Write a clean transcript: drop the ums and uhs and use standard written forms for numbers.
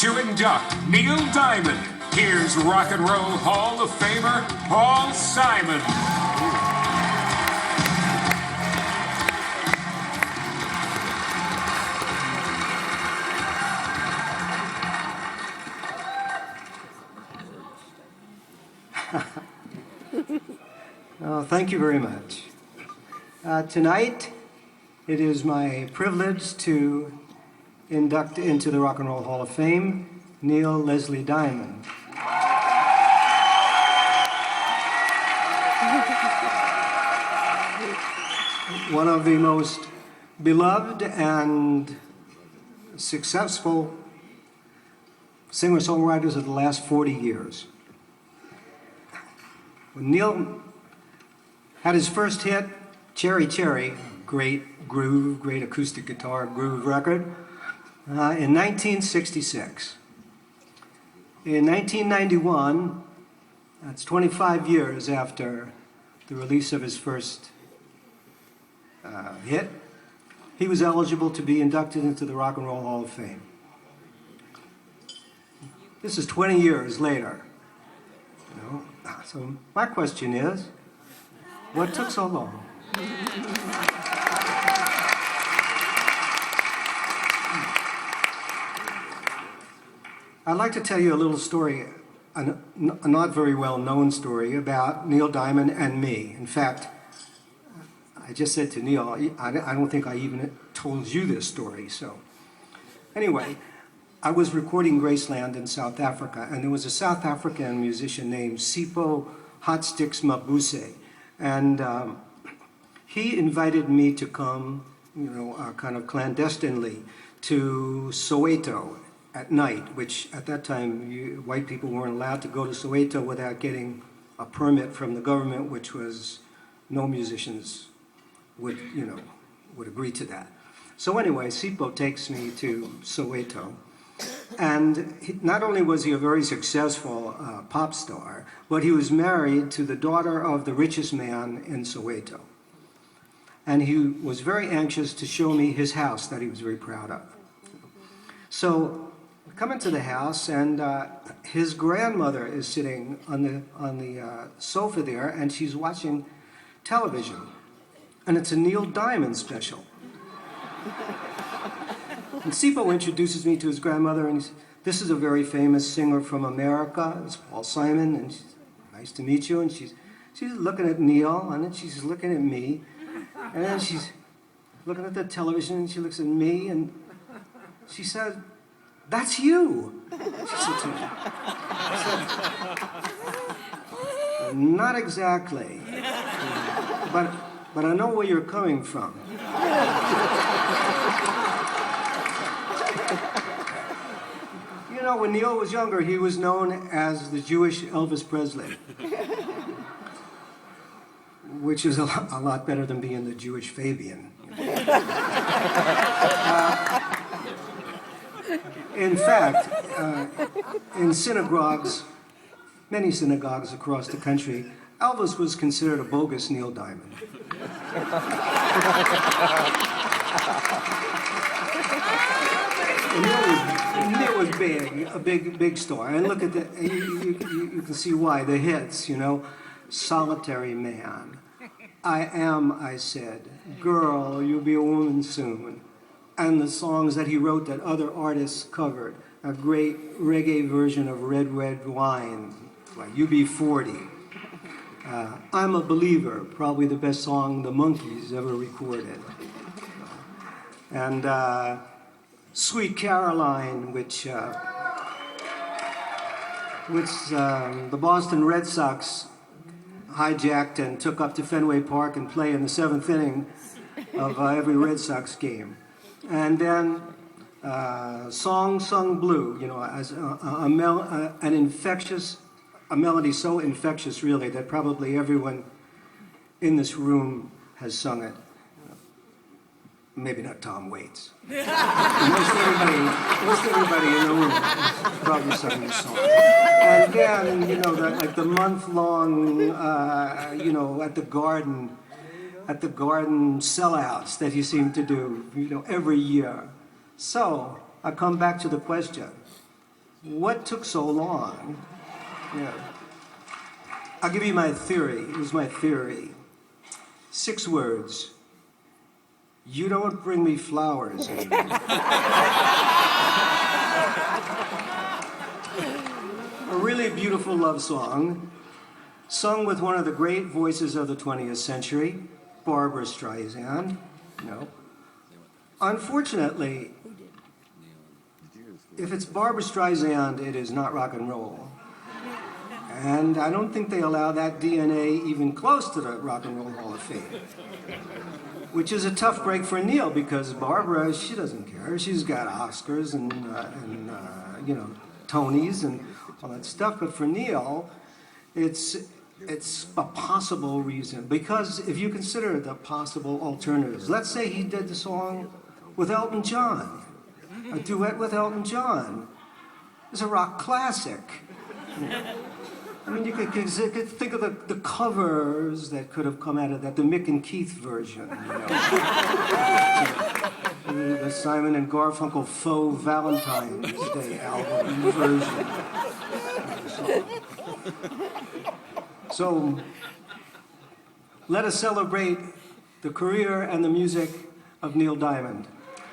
to induct Neil Diamond, here's Rock and Roll Hall of Famer Paul Simon. Oh, thank you very much. Tonight, it is my privilege to induct into the Rock and Roll Hall of Fame Neil Leslie Diamond. One of the most beloved and successful singer-songwriters of the last 40 years. When Neil had his first hit, Cherry Cherry, great groove, great acoustic guitar groove record, in 1966. In 1991, that's 25 years after the release of his first hit, he was eligible to be inducted into the Rock and Roll Hall of Fame. This is 20 years later. So my question is, what took so long? I'd like to tell you a little story, a not very well-known story about Neil Diamond and me. In fact, I just said to Neil, I don't think I even told you this story. So anyway, I was recording Graceland in South Africa, and there was a South African musician named Sipho Hotsticks Mabuse, and he invited me to come, kind of clandestinely to Soweto at night, which at that time white people weren't allowed to go to Soweto without getting a permit from the government, which was no musicians would agree to that. So anyway, Sipho takes me to Soweto. And not only was he a very successful pop star, but he was married to the daughter of the richest man in Soweto. And he was very anxious to show me his house that he was very proud of. So I come into the house, and his grandmother is sitting on the sofa there, and she's watching television. And it's a Neil Diamond special. And Sipho introduces me to his grandmother, and he says, "This is a very famous singer from America. It's Paul Simon, and she's nice to meet you." And she's looking at Neil, and then she's looking at me, and then she's looking at the television, and she looks at me, and she said, "That's you," she said to me. I said, "Not exactly, but I know where you're coming from." When Neil was younger, he was known as the Jewish Elvis Presley, which is a lot better than being the Jewish Fabian. In fact, in synagogues, many synagogues across the country, Elvis was considered a bogus Neil Diamond. Neil was big, a big star. And look at the, you can see why, the hits, Solitary Man, I Am, I Said, Girl, You'll Be a Woman Soon, and the songs that he wrote that other artists covered, a great reggae version of Red, Red Wine, like UB40. I'm a Believer, probably the best song the Monkees ever recorded. And Sweet Caroline, which the Boston Red Sox hijacked and took up to Fenway Park and play in the 7th inning of every Red Sox game. And then Song Sung Blue, as a melody so infectious, really, that probably everyone in this room has sung it. Maybe not Tom Waits. Most everybody in the room has probably sung this song. And then, the month-long, at the garden sellouts that he seemed to do, every year. So I come back to the question: what took so long? Yeah. I'll give you my theory. Here's my theory. 6 words. You don't bring me flowers. A really beautiful love song, sung with one of the great voices of the 20th century, Barbra Streisand. No. Unfortunately, if it's Barbra Streisand, it is not rock and roll. And I don't think they allow that DNA even close to the Rock and Roll Hall of Fame. Which is a tough break for Neil, because Barbara, she doesn't care. She's got Oscars and Tonys and all that stuff. But for Neil, it's a possible reason. Because if you consider the possible alternatives, let's say he did the song with Elton John, a duet with Elton John. It's a rock classic. I mean, you could think of the covers that could have come out of that, the Mick and Keith version, the Simon and Garfunkel Faux Valentine's Day album version. So, let us celebrate the career and the music of Neil Diamond.